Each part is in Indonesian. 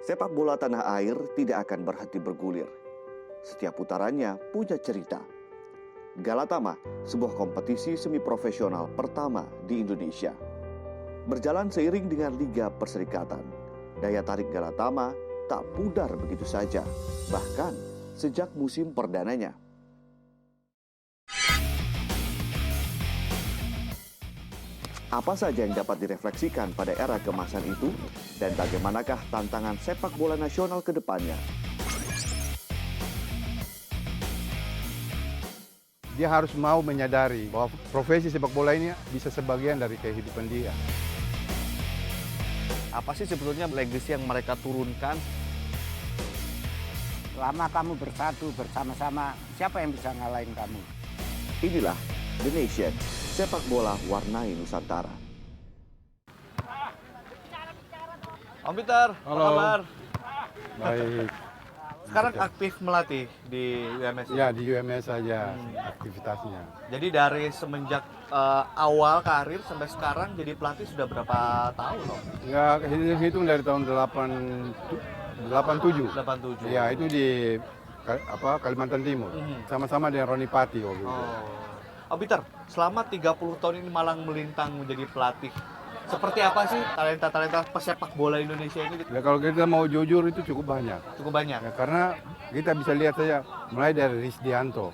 Sepak bola tanah air tidak akan berhenti bergulir. Setiap putarannya punya cerita. Galatama, sebuah kompetisi semi profesional pertama di Indonesia. Berjalan seiring dengan Liga Perserikatan, daya tarik Galatama tak pudar begitu saja, bahkan sejak musim perdananya. Apa saja yang dapat direfleksikan pada era kemasan itu, dan bagaimanakah tantangan sepak bola nasional ke depannya? Dia harus mau menyadari bahwa profesi sepak bola ini bisa sebagian dari kehidupan dia. Apa sih sebetulnya legacy yang mereka turunkan? Selama kamu bersatu bersama-sama, siapa yang bisa ngalahin kamu? Inilah The Nation, sepak bola warnai Nusantara. Om Peter, apa Halo. kabar? Baik. Sekarang aktif melatih di UMS. Ya, di UMS saja aktivitasnya. Jadi dari semenjak awal karir sampai sekarang jadi pelatih sudah berapa tahun loh? Ya, hitung dari tahun 87. 87. Ya, itu di Kalimantan Timur. Sama-sama dengan Roni Pati waktu itu. Om Peter, selama 30 tahun ini malang melintang menjadi pelatih. Seperti apa sih talenta-talenta pesepak bola Indonesia ini? Ya, kalau kita mau jujur itu cukup banyak. Cukup banyak. Ya, karena kita bisa lihat saja mulai dari Risdianto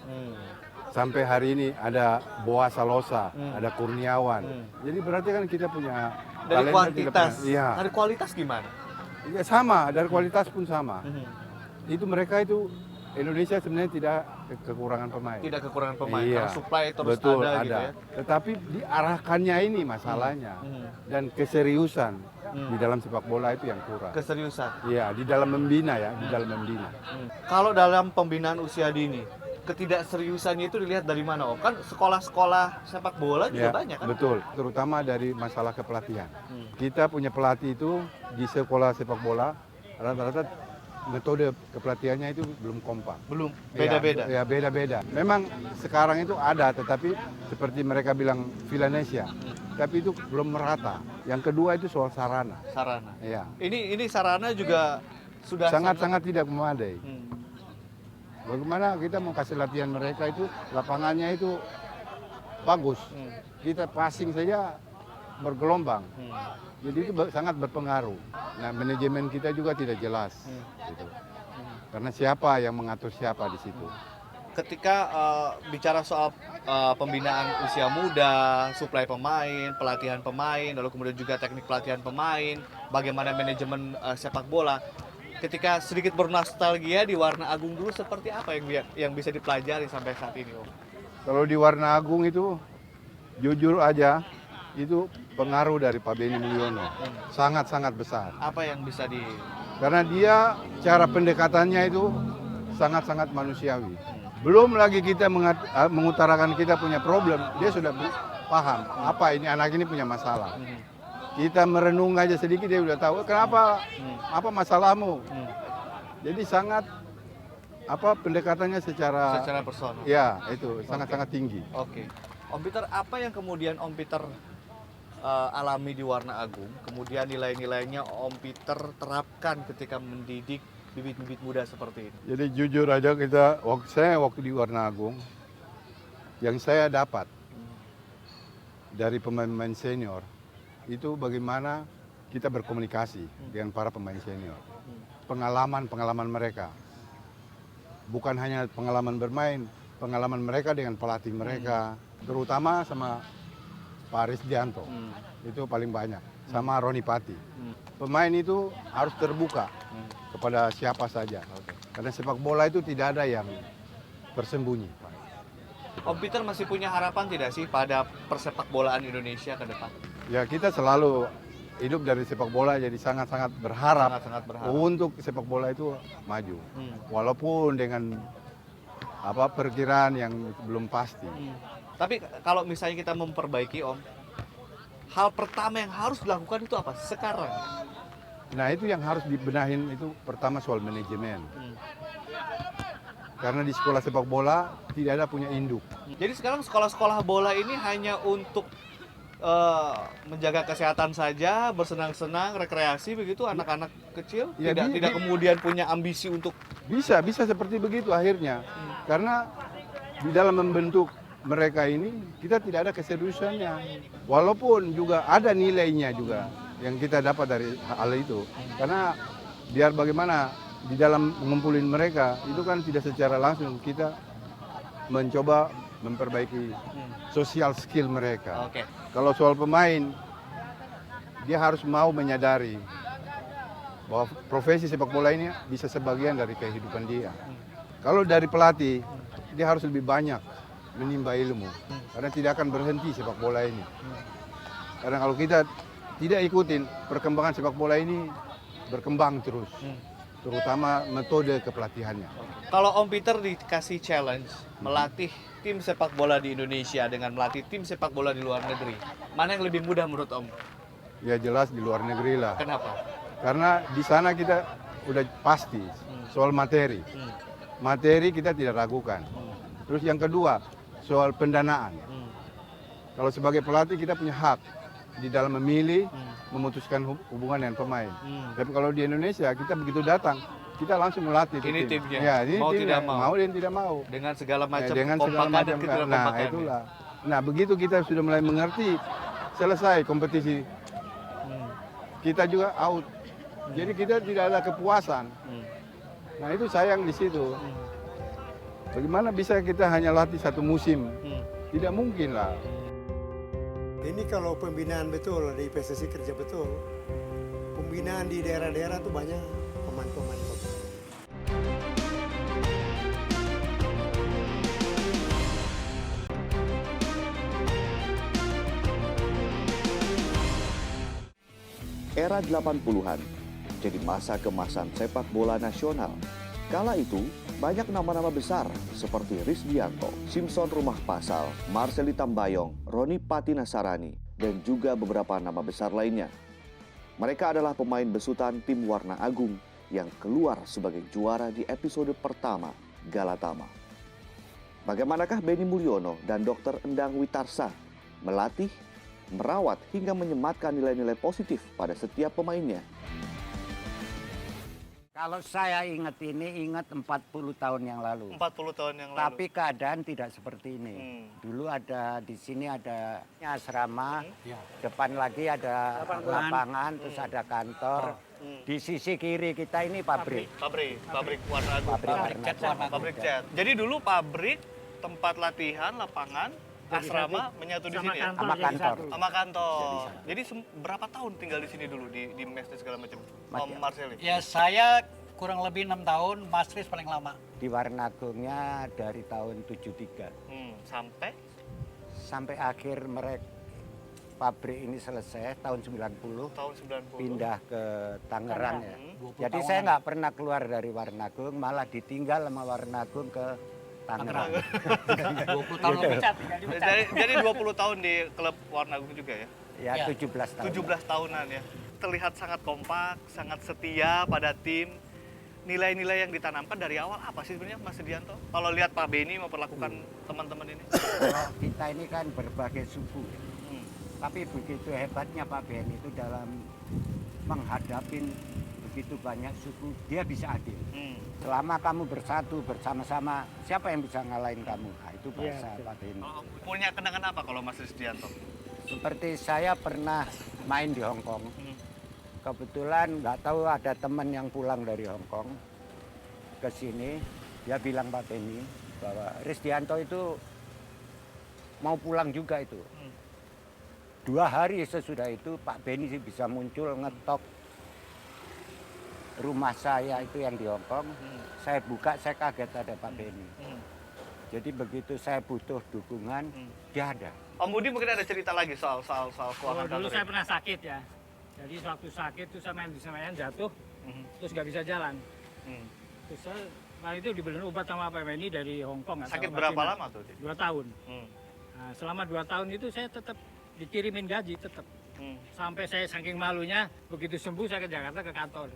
sampai hari ini ada Boa Salosa, ada Kurniawan. Jadi berarti kan kita punya Dari talenta, kuantitas, iya. dari kualitas gimana? Ya, sama, dari kualitas pun sama. Itu mereka itu Indonesia sebenarnya tidak kekurangan pemain. Tidak kekurangan pemain, Iya, karena supply terus betul, ada gitu ya. Tetapi diarahkannya ini masalahnya dan keseriusan di dalam sepak bola itu yang kurang. Keseriusan. Iya, di dalam membina ya, di dalam membina. Kalau dalam pembinaan usia dini, ketidakseriusannya itu dilihat dari mana Om? Kan sekolah-sekolah sepak bola juga Ya, banyak kan? betul, terutama dari masalah kepelatihan. Kita punya pelatih itu di sekolah sepak bola rata-rata metode kepelatihannya itu belum kompak. Belum, beda-beda. Ya, beda-beda. Memang sekarang itu ada, tetapi seperti mereka bilang Villanesia, tapi itu belum merata. Yang kedua itu soal sarana. Sarana. Ya, Ini sarana juga sudah sangat-sangat tidak memadai. Hmm. Bagaimana kita mau kasih latihan mereka itu lapangannya itu bagus. Kita passing saja bergelombang. Jadi itu sangat berpengaruh. Nah, manajemen kita juga tidak jelas. Gitu. Karena siapa yang mengatur siapa di situ. Ketika bicara soal pembinaan usia muda, suplai pemain, pelatihan pemain, lalu kemudian juga teknik pelatihan pemain, bagaimana manajemen sepak bola. Ketika sedikit bernostalgia di Warna Agung dulu, seperti apa yang bisa dipelajari sampai saat ini Om? Kalau di Warna Agung itu jujur aja itu pengaruh dari Pak Beni Mulyono sangat-sangat besar. Apa yang bisa di... Karena dia cara pendekatannya itu sangat-sangat manusiawi. Belum lagi kita mengutarakan kita punya problem, dia sudah paham apa ini anak ini punya masalah. Kita merenung aja sedikit dia udah tahu kenapa, apa masalahmu. Jadi sangat pendekatannya secara personal. ya itu sangat-sangat tinggi. Oke. Om Peter, apa yang kemudian Om Peter alami di Warna Agung, kemudian nilai-nilainya Om Peter terapkan ketika mendidik bibit-bibit muda seperti ini? Jadi jujur aja saya waktu di Warna Agung, yang saya dapat dari pemain-pemain senior, itu bagaimana kita berkomunikasi dengan para pemain senior. Pengalaman mereka. Bukan hanya pengalaman bermain, pengalaman mereka dengan pelatih mereka, terutama sama Pak Risdianto, itu paling banyak, sama Roni Pati. Pemain itu harus terbuka kepada siapa saja, karena sepak bola itu tidak ada yang tersembunyi. Om Peter masih punya harapan tidak sih pada persepak bolaan Indonesia ke depan? Ya, kita selalu hidup dari sepak bola, jadi sangat-sangat berharap, Sangat-sangat berharap. untuk sepak bola itu maju, walaupun dengan perkiraan yang belum pasti. Tapi kalau misalnya kita memperbaiki Om, hal pertama yang harus dilakukan itu apa sekarang? Nah, itu yang harus dibenahin itu pertama soal manajemen. Karena di sekolah sepak bola tidak ada punya induk. Jadi sekarang sekolah-sekolah bola ini hanya untuk menjaga kesehatan saja, bersenang-senang, rekreasi begitu anak-anak kecil, Ya, tidak kemudian punya ambisi untuk bisa seperti begitu akhirnya. Karena di dalam membentuk mereka ini kita tidak ada keseriusannya. Walaupun juga ada nilainya juga yang kita dapat dari hal itu. Karena biar bagaimana di dalam mengumpulin mereka itu kan tidak secara langsung kita mencoba memperbaiki sosial skill mereka. Oke. Kalau soal pemain, dia harus mau menyadari bahwa profesi sepak bola ini bisa sebagian dari kehidupan dia. Kalau dari pelatih, dia harus lebih banyak menimba ilmu. Karena tidak akan berhenti sepak bola ini. Karena kalau kita tidak ikutin perkembangan sepak bola ini berkembang terus. Terutama metode kepelatihannya. Kalau Om Peter dikasih challenge melatih tim sepak bola di Indonesia dengan melatih tim sepak bola di luar negeri, mana yang lebih mudah menurut Om? Ya jelas di luar negeri lah. Kenapa? Karena di sana kita udah pasti soal materi. Materi kita tidak ragukan. Terus yang kedua, soal pendanaan. Kalau sebagai pelatih kita punya hak di dalam memilih, memutuskan hubungan dengan pemain. Tapi kalau di Indonesia kita begitu datang, kita langsung melatih. Ini timnya. Ya, ini Mau timnya. tidak mau. Mau dan tidak mau. Dengan segala macam Dengan segala kompakan dan macam. Nah, ketidakkompakan. itulah. Nah, begitu kita sudah mulai mengerti, selesai kompetisi, kita juga out. Jadi kita tidak ada kepuasan. Nah, itu sayang di situ. Bagaimana bisa kita hanya latih satu musim? Tidak mungkin lah. Ini kalau pembinaan betul, di PSSI kerja betul. Pembinaan di daerah-daerah tuh banyak pemain-pemain bagus. Era 80-an jadi masa kemasan sepak bola nasional. Kala itu, banyak nama-nama besar seperti Risdianto, Simpson Rumah Pasal, Marceli Tambayong, Roni Patinasarani, dan juga beberapa nama besar lainnya. Mereka adalah pemain besutan tim Warna Agung yang keluar sebagai juara di episode pertama Galatama. Bagaimanakah Benny Mulyono dan Dr. Endang Witarsa melatih, merawat hingga menyematkan nilai-nilai positif pada setiap pemainnya? Kalau saya ingat 40 tahun yang lalu. 40 tahun yang lalu. Tapi keadaan tidak seperti ini. Dulu ada di sini ada asrama, depan lagi ada lapangan, terus ada kantor. Di sisi kiri kita ini pabrik. Pabrik Warna Agung. Pabrik cat. Jadi dulu pabrik, tempat latihan, lapangan, asrama menyatu di sini ya? Sama kantor. Sama kantor. Jadi berapa tahun tinggal di sini dulu di mes dan segala macam? Om Marceli. Ya saya kurang lebih 6 tahun, Mas Riz paling lama. Di Warna Agungnya dari tahun 73. Sampai? Sampai akhir mereka pabrik ini selesai tahun 90. Tahun 90. Pindah ke Tangerang ya. 20 Jadi saya nggak pernah keluar dari Warna Agung, malah ditinggal sama Warna Agung ke Tangerang. 20 tahun lebih. Jadi 20 tahun di klub Warna Agung juga ya? Ya, Ya. 17 tahun. 17 tahunan ya. Terlihat sangat kompak, sangat setia pada tim. Nilai-nilai yang ditanamkan dari awal apa sih sebenarnya Mas Sudianto? Kalau lihat Pak Benny memperlakukan teman-teman ini. Kalau kita ini kan berbagai suku. Tapi begitu hebatnya Pak Benny itu dalam menghadapi begitu banyak suku, dia bisa adil. Selama kamu bersatu bersama-sama, siapa yang bisa ngalahin kamu? Nah, itu bahasa Pak Benny. Punya kenangan apa kalau Mas Sudianto? Seperti saya pernah main di Hong Kong. Kebetulan nggak tahu ada teman yang pulang dari Hong Kong ke sini. Dia bilang Pak Benny bahwa Risdianto itu mau pulang juga itu. 2 hari sesudah itu Pak Benny sih bisa muncul ngetok rumah saya itu yang di Hong Kong. Saya buka, saya kaget ada Pak Benny. Jadi begitu saya butuh dukungan, dia ada. Om Budi mungkin ada cerita lagi soal keuangan Dulu kantor saya ini. pernah sakit ya. Jadi waktu sakit tuh saya main di senayan jatuh, terus nggak bisa jalan. Terus saya itu dibeli obat sama Pak Benny dari Hong Kong. Sakit berapa lama tuh? 2 tahun. Nah, selama 2 tahun itu saya tetap dikirimin gaji tetap. Sampai saya saking malunya, begitu sembuh saya ke Jakarta ke kantor.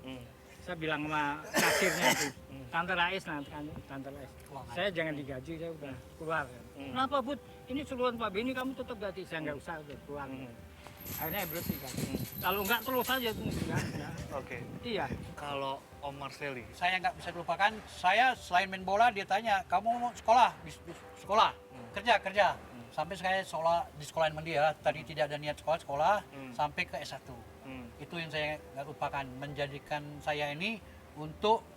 Saya bilang sama kasirnya itu, Tante Rais, Tante Rais. Saya jangan digaji, saya udah keluar. Kenapa Bud? Ini suruhan Pak Benny kamu tetap gaji, saya nggak usah udah keluar. Akhirnya berhenti kan. Kalau enggak terus aja tuh. Enggak. Oke. Iya. Kalau Om Marceli, Saya nggak bisa lupakan, saya selain main bola dia tanya, kamu mau sekolah? Sekolah, kerja. Sampai saya di sekolahin sama dia, tadi tidak ada niat sekolah, sampai ke S1. Itu yang saya nggak lupakan, menjadikan saya ini untuk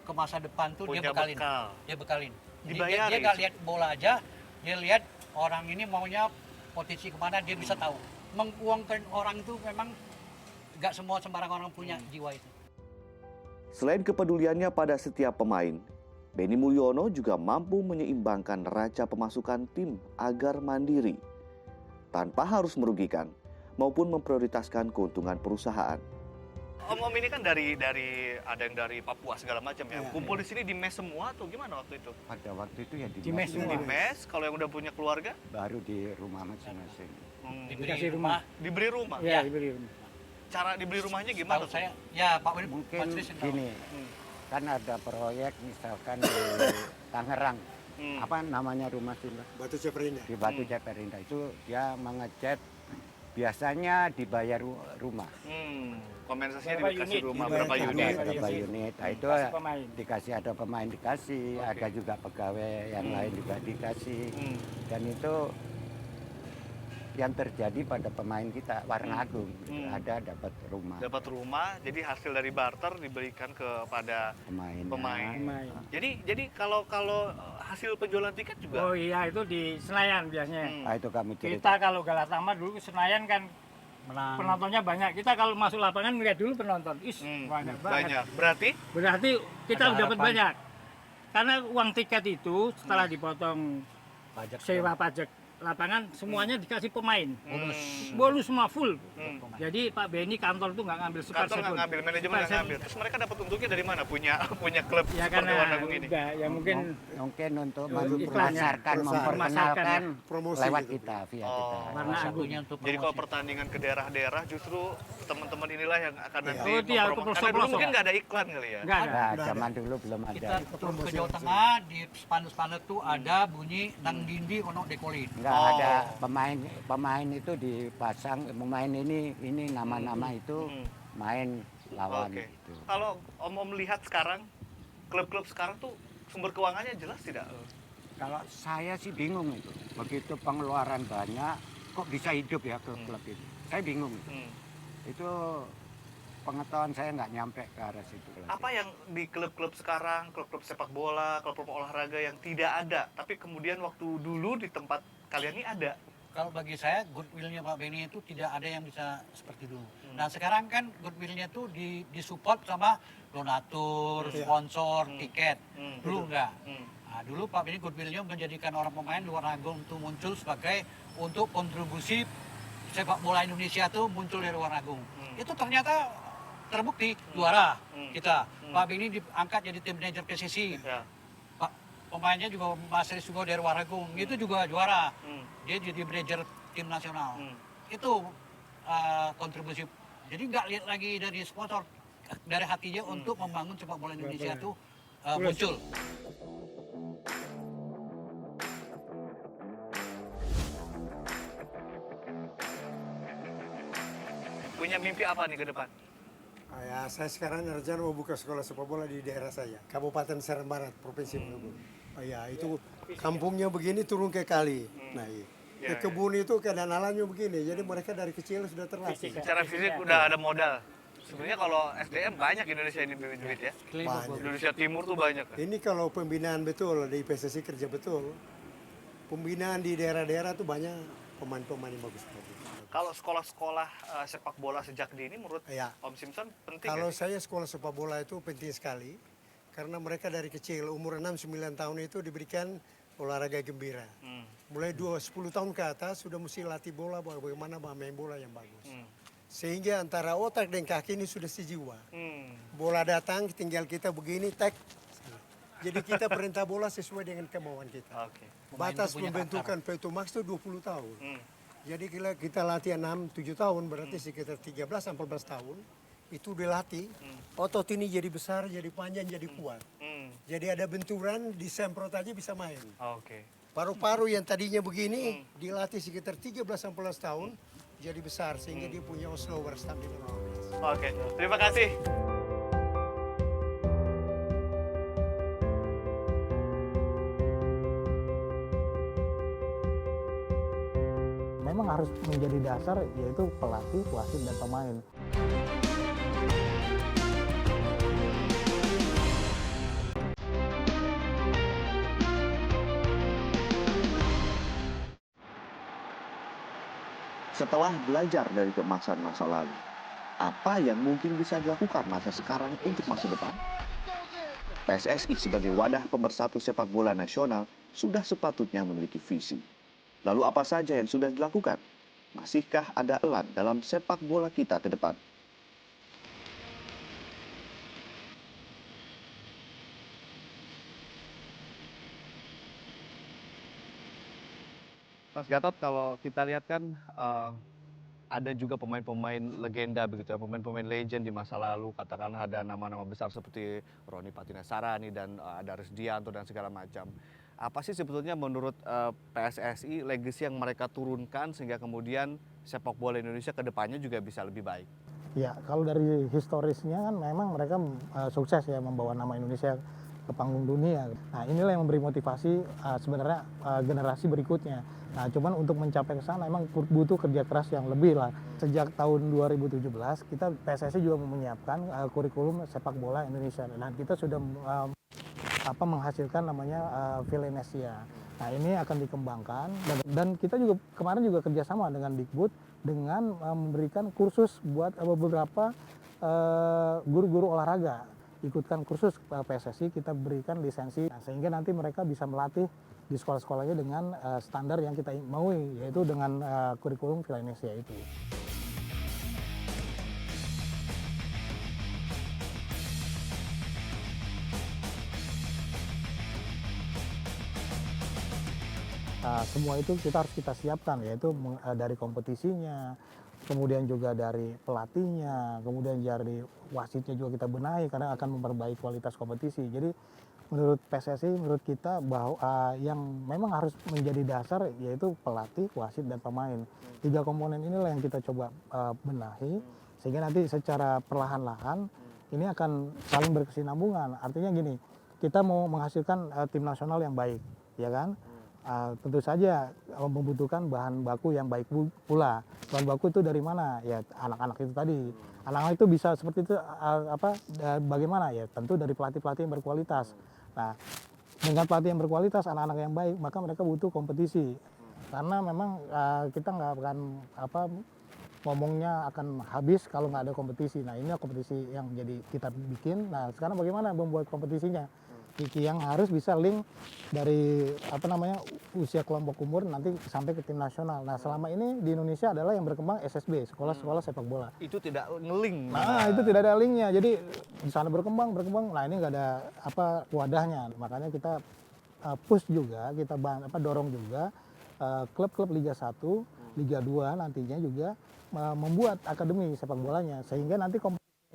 ke masa depan tuh Punya dia bekalin. bekal. Dia bekalin. Jadi Dibayari. dia nggak lihat bola aja, dia lihat orang ini maunya potensi kemana, dia bisa tahu. Menguangkan orang itu memang nggak semua sembarang orang punya jiwa itu. Selain kepeduliannya pada setiap pemain, Benny Mulyono juga mampu menyeimbangkan neraca pemasukan tim agar mandiri, tanpa harus merugikan maupun memprioritaskan keuntungan perusahaan. Om ini kan dari ada yang dari Papua segala macam ya. Iya, Kumpul di sini di mes semua atau gimana waktu itu? Pada waktu itu ya Di mes Di mes, kalau yang udah punya keluarga baru di rumah masing-masing. Dikasih rumah. diberi rumah. Iya, diberi rumah. Cara diberi rumahnya gimana Tahu tuh? saya, ya Pak Wali, Mungkin Pak Sri tahu. gini, kan ada proyek misalkan di Tangerang, apa namanya rumah sih Mbak? Batu Ceperinda. Di Batu Ceperinda itu dia mengecat, biasanya dibayar rumah. Kompensasinya Berapa dikasih unit? rumah Dibayar berapa unit. unit? Berapa unit, nah itu Kasih pemain. dikasih, ada pemain dikasih, ada juga pegawai yang lain juga dikasih. Dan itu yang terjadi pada pemain kita, Warna Agung, gitu. Ada dapat rumah Dapat rumah, jadi hasil dari barter diberikan kepada pemain. pemain. Pemain. Jadi kalau hasil penjualan tiket juga. Oh iya, itu di Senayan biasanya. Nah itu kamu Kita cerita. kalau Galatama dulu Senayan kan penontonnya banyak. Kita kalau masuk lapangan melihat dulu penonton. Banyak banget. Banyak. Berarti Berarti kita Ada dapat harapan. banyak. Karena uang tiket itu setelah dipotong sewa pajak lapangan semuanya dikasih pemain. Bonus semua full. Jadi Pak Benny kantor itu nggak ngambil kantor nggak sepeserpun. ngambil, manajemen nggak ngambil. Terus mereka dapat untungnya dari mana? Punya klub Ya seperti karena Warna Agung ini. enggak, ya mungkin Mungkin untuk Iklannya. memasarkan, memperkenalkan Promosi lewat gitu. kita, via Oh. kita. Warna Agung. Satunya untuk Jadi kalau promosi. pertandingan ke daerah-daerah justru teman-teman inilah yang akan nanti Oh, iya, mempromosikan. Karena dulu pelosok-pelosok. mungkin nggak ada iklan kali ya. enggak ada. Nah, zaman dulu belum Kita ada. turun ke Jawa Tengah, di spanduk-spanduk tuh ada bunyi nang dindi ono dekolin. Enggak Oh. ada pemain itu dipasang, pemain ini nama-nama itu main lawan Oke. gitu. Kalau Om lihat sekarang klub-klub sekarang tuh sumber keuangannya jelas tidak? Kalau saya sih bingung itu. Begitu pengeluaran banyak, kok bisa hidup ya klub itu. Saya bingung. Itu pengetahuan saya nggak nyampe ke arah situ. Apa yang di klub-klub sekarang, klub-klub sepak bola, klub-klub olahraga yang tidak ada, tapi kemudian waktu dulu di tempat kalian ini ada? Kalau bagi saya goodwill-nya Pak Benny itu tidak ada yang bisa seperti dulu. Nah sekarang kan goodwill-nya itu disupport sama donatur, sponsor, tiket. Dulu enggak. Nah, dulu Pak Benny goodwill-nya menjadikan orang pemain di Warna Agung itu muncul sebagai untuk kontribusi sepak bola Indonesia itu muncul dari Warna Agung. Itu ternyata terbukti juara kita. Pak Benny diangkat jadi tim manajer PSSI. Ya. Pak pemainnya juga Mas Riz juga dari Warna Agung. Itu juga juara. Dia jadi manajer tim nasional. Itu kontribusi. Jadi nggak lihat lagi dari sponsor, dari hatinya untuk membangun sepak bola Indonesia itu muncul. Punya mimpi apa nih ke depan? Ya, saya sekarang rencana mau buka sekolah sepak bola di daerah saya, Kabupaten Serang Barat, Provinsi Maluku. Ya, itu kampungnya begini turun ke kali. Nah, iya. Ya, Ke kebun itu keadaan alamnya begini, jadi mereka dari kecil sudah terlatih. Secara fisik udah ada modal. Sebenarnya kalau SDM banyak Indonesia ini bibit-bibit ya. Banyak. Indonesia Timur tuh banyak. Ini kalau pembinaan betul, di PSSI kerja betul, pembinaan di daerah-daerah tuh banyak pemain-pemain yang bagus. Kalau sekolah-sekolah sepak bola sejak dini menurut Ya. Om Simpson penting Kalau ya? saya sekolah sepak bola itu penting sekali, karena mereka dari kecil, umur 6-9 tahun itu diberikan olahraga gembira. Mulai 10 tahun ke atas sudah mesti latih bola, bagaimana main bola yang bagus. Sehingga antara otak dan kaki ini sudah sejiwa. Bola datang, tinggal kita begini, tek. Jadi kita perintah bola sesuai dengan kemauan kita. Oke. Batas itu punya pembentukan Petromax itu 20 tahun. Jadi kita latihan 6-7 tahun, berarti sekitar 13-14 tahun. Itu dilatih, otot ini jadi besar, jadi panjang, jadi kuat. Jadi ada benturan, disemprot aja bisa main. Oke. Paru-paru yang tadinya begini, dilatih sekitar 13-14 tahun, jadi besar sehingga dia punya Oslo Verstappen di Norwich. Oke, terima kasih. Memang harus menjadi dasar yaitu pelatih, wasit, dan pemain. Setelah belajar dari kemasan masa lalu, apa yang mungkin bisa dilakukan masa sekarang untuk masa depan? PSSI sebagai wadah pemersatu sepak bola nasional sudah sepatutnya memiliki visi. Lalu apa saja yang sudah dilakukan? Masihkah ada elan dalam sepak bola kita ke depan? Mas Gatot, kalau kita lihat kan ada juga pemain-pemain legenda begitu ya, pemain-pemain legend di masa lalu, katakanlah ada nama-nama besar seperti Roni Patinesarani dan ada Resdianto dan segala macam. Apa sih sebetulnya menurut PSSI legacy yang mereka turunkan sehingga kemudian sepak bola Indonesia ke depannya juga bisa lebih baik? Ya, kalau dari historisnya kan memang mereka sukses ya membawa nama Indonesia ke panggung dunia. Nah, inilah yang memberi motivasi sebenarnya generasi berikutnya. Nah, cuman untuk mencapai ke sana memang butuh kerja keras yang lebih lah. Sejak tahun 2017 kita PSSI juga menyiapkan kurikulum sepak bola Indonesia. Dan kita sudah menghasilkan namanya Villanesia. Nah, ini akan dikembangkan dan kita juga kemarin juga kerjasama dengan Dikbud dengan memberikan kursus buat beberapa guru-guru olahraga. Ikutkan kursus PSSI, kita berikan lisensi sehingga nanti mereka bisa melatih di sekolah-sekolahnya dengan standar yang kita mau, yaitu dengan kurikulum Villanesia itu. Semua itu kita harus kita siapkan, yaitu dari kompetisinya, kemudian juga dari pelatihnya, kemudian dari wasitnya juga kita benahi karena akan memperbaiki kualitas kompetisi. Jadi menurut PSSI, menurut kita bahwa yang memang harus menjadi dasar yaitu pelatih, wasit, dan pemain. 3 komponen inilah yang kita coba benahi sehingga nanti secara perlahan-lahan ini akan saling berkesinambungan. Artinya gini, kita mau menghasilkan tim nasional yang baik, ya kan? Tentu saja membutuhkan bahan baku yang baik pula. Bahan baku itu dari mana? Ya anak-anak itu tadi. Anak-anak itu bisa seperti itu bagaimana? Ya tentu dari pelatih-pelatih yang berkualitas. Nah, dengan pelatih yang berkualitas, anak-anak yang baik, maka mereka butuh kompetisi. Karena memang kita nggak akan ngomongnya akan habis kalau nggak ada kompetisi. Nah, ini kompetisi yang jadi kita bikin. Nah, sekarang bagaimana membuat kompetisinya? Yang harus bisa link dari usia kelompok umur nanti sampai ke tim nasional. Nah, selama ini di Indonesia adalah yang berkembang SSB, sekolah-sekolah sepak bola. Itu tidak ngeling. Nah, itu tidak ada linknya. Jadi di sana berkembang. Nah, ini nggak ada wadahnya. Makanya kita push juga, kita dorong juga klub-klub Liga 1, Liga 2 nantinya juga membuat akademi sepak bolanya sehingga nanti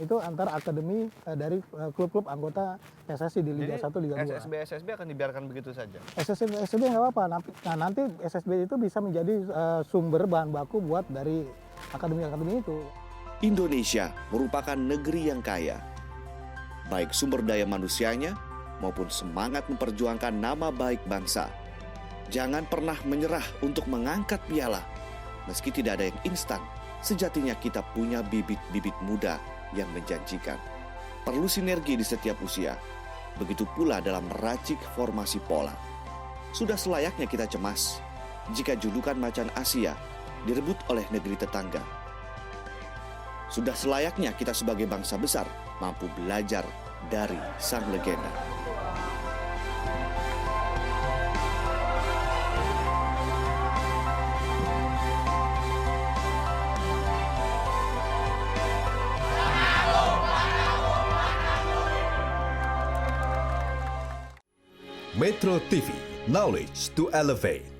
itu antara akademi dari klub-klub anggota PSSI di Liga 1, Liga 2. SSB akan dibiarkan begitu saja? SSB nggak apa-apa. Nah, nanti SSB itu bisa menjadi sumber bahan baku buat dari akademi-akademi itu. Indonesia merupakan negeri yang kaya, baik sumber daya manusianya maupun semangat memperjuangkan nama baik bangsa. Jangan pernah menyerah untuk mengangkat piala. Meski tidak ada yang instan, sejatinya kita punya bibit-bibit muda yang menjanjikan. Perlu sinergi di setiap usia. Begitu pula dalam meracik formasi pola. Sudah selayaknya kita cemas jika julukan macan Asia direbut oleh negeri tetangga. Sudah selayaknya kita sebagai bangsa besar mampu belajar dari sang legenda. Metro TV, knowledge to elevate.